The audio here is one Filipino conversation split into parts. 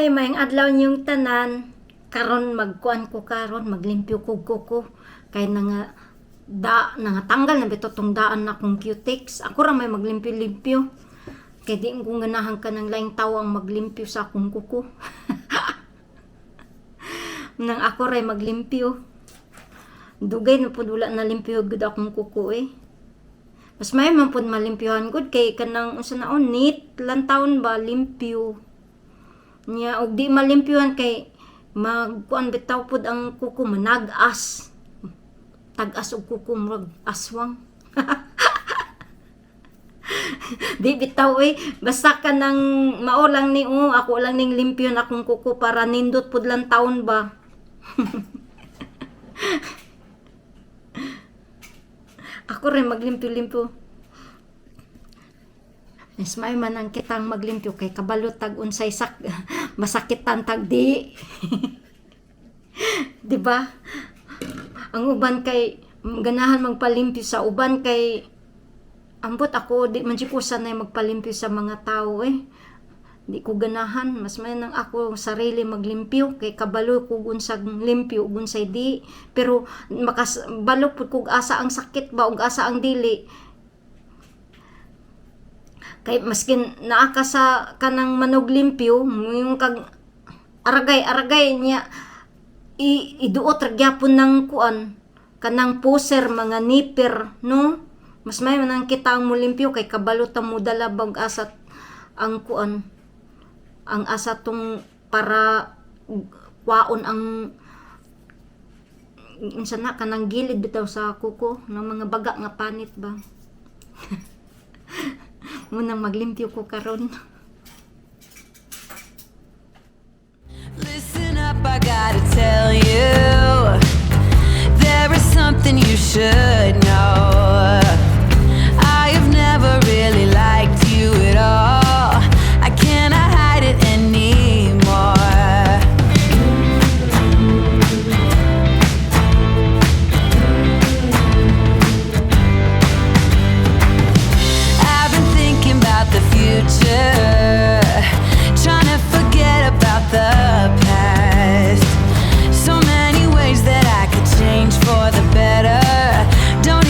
mayang adlaw niyong tanan, karon magkuan ko karon, maglimpyo ko kuko. Kay nangatanggal na bito tong daan na kong cutex. Ako ra may maglimpyo-limpyo. Kay di ko ganahan ka ng laing tao ang maglimpyo sa akong kuko. Nang ako ray maglimpyo. Dugay na pud wala na limpyo gud akong kuko eh. Mas may man pud malimpyohan gud kay kanang unsa naon neat lang taon ba limpyo. Nya og di malimpyohan kay magkuan bitaw pud ang kuko manag-as. Tag-as og kuko murag aswang. Di bitaw eh, basta ka nang mao lang ni ako lang ning limpyon akong kuko para nindot pud lang taon ba. Ako rin maglimpyo-limpyo. Mas may man ang kitang maglimpyo kay kabalot tag unsay masakitan tag di. Di ba? Ang uban kay ganahan magpalimpyo sa uban kay ambot ako di man ko sanay magpalimpyo sa mga tao eh. Di ko ganahan, mas may nang ako sarili maglimpyo kay kabalo ko unsag limpyo ug unsay di. Pero makabalo pud kog asa ang sakit ba ug asa ang dili. Kay maskin naa ka sa kanang manog limpyo, yung kag aragay niya iduot ra gyapon ng kuan kanang poser mga nipper no. Mas may man kita ang mulimpyo kay kabalo ta mo dala bag asa ang kuan ang asa tong para kwaon ang insa na kanang gilid bitaw sa kuko ng mga baga nga panit ba. Munang maglimpyo ko karon. Listen up, I gotta tell you, there is something you should know. I have never really liked you at all. I cannot hide it anymore. I've been thinking about the future, trying to forget about the past. So many ways that I could change for the better. Don't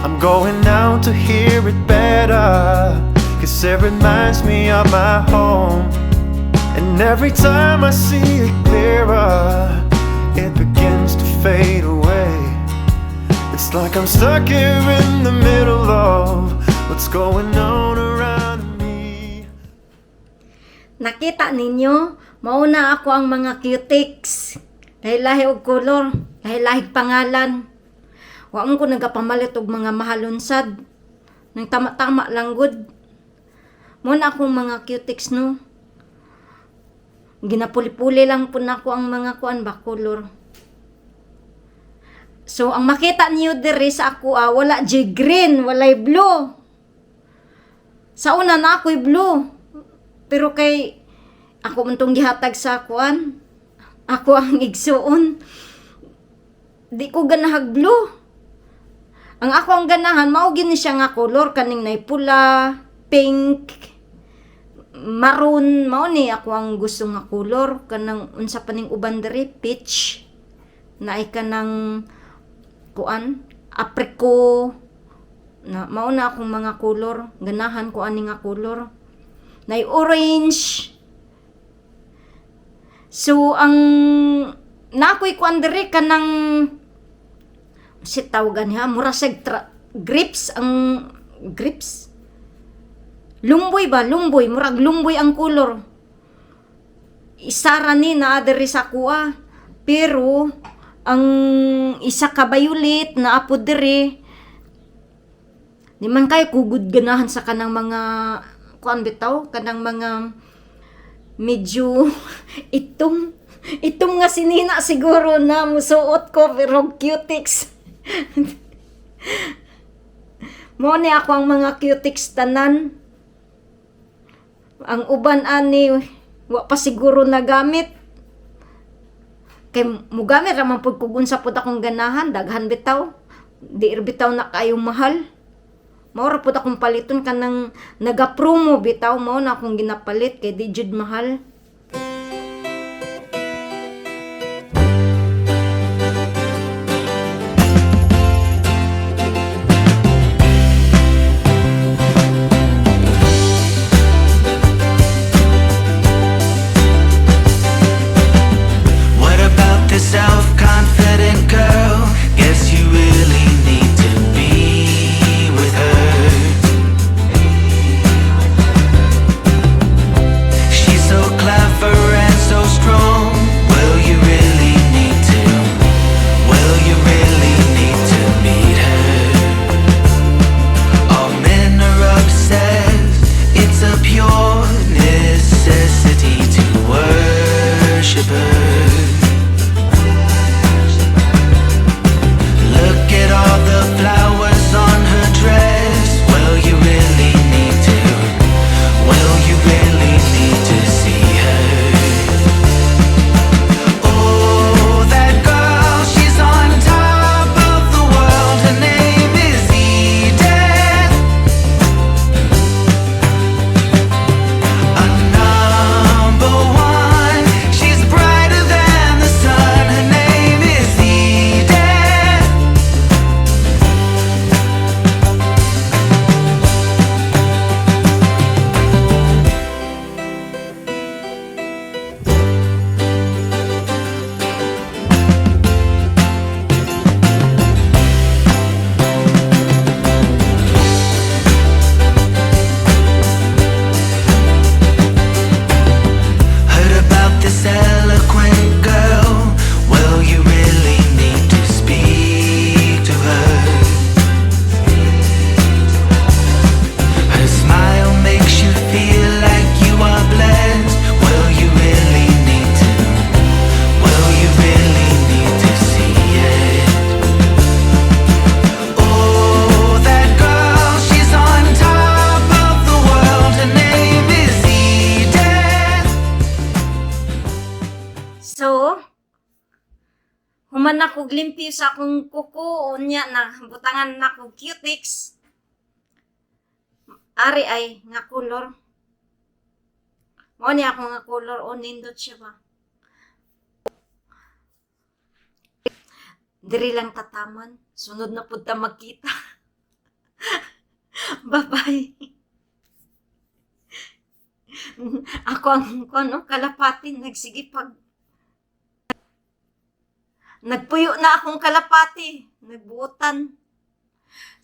I'm going out to hear it better, 'cause it reminds me of my home. And every time I see it clearer, it begins to fade away. It's like I'm stuck here in the middle of what's going on around me. Nakita ninyo, mauna ako ang mga cutics. Lahi-lahi og kolor, lahi-lahi pangalan. Wa mo ko nagapamalit og mga mahalunsad. Nang tama-tama lang gud. Muna akong mga cutics no. Ginapuli-puli lang po na ako ang mga kuan ba color. So ang makita niyo diri sa ako wala jay green, walay blue. Sa una na ako'y blue. Pero kay ako man tong gihatag sa kuan. Ako ang igsuon. Di ko ganahag blue. Ang ako ang ganahan mao gini siya nga color kaning nay pula, pink, maroon, mao ni ako ang gusto nga color. Kanang unsa pa ning uban diri, peach, naay kanang kuan, apriko, na mao na akong mga color. Ganahan ko ani nga color. Naay orange. So ang nakoy kuan diri kanang si tawagan niya, murasag grips ang grips. Lumboy ba? Lumboy. Murag lumboy ang color. Isara ni na diri sa kuha. Pero, ang isa ka violet na apo diri, di man kayo kugud ganahan sa kanang mga, kuan bitaw? Kanang mga medyo itong nga sinina siguro na musuot ko pero cutics. Mo ni ako ang mga cutics tanan. Ang uban ani wa pa siguro nagamit. Kay mugamit ra man pud kung unsa pud akong ganahan, daghan bitaw. Di bitaw na kayong mahal. Mao ra pud akong paliton kanang naga-promo bitaw, mao na akong ginapalit kay di jud mahal. Self-confident girl, guess you really need to be with her. She's so clever and so strong. Will you really need to? Will you really need to meet her? All men are obsessed. It's a pure necessity to worship her. All the flowers on her dress. Will you really need to? Will you really need to see her? Oh, that girl, she's on top of the world. Her name is Eden. A number one. She's brighter than the sun. Her name is Eden. Heard about this eloquent girl. Will you really need to speak to her? Her smile makes you feel like you are blessed. Will you really need to? Will you really need to see it? Oh, that girl, she's on top of the world. Her name is Eden. So, human ako glimpyo sa akong kuko, unya na, butangan na ako cutics. Ari ay, nga color. Mao ni ako nga color, o nindot siya ba? Diri lang tataman, sunod na pud ta magkita. Bye-bye. Ako ang kalapati, nagsigipag. Nagpuyo na akong kalapati, nagbuutan.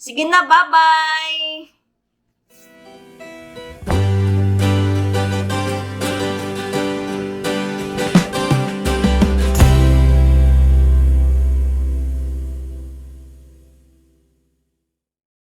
Sige na, bye-bye.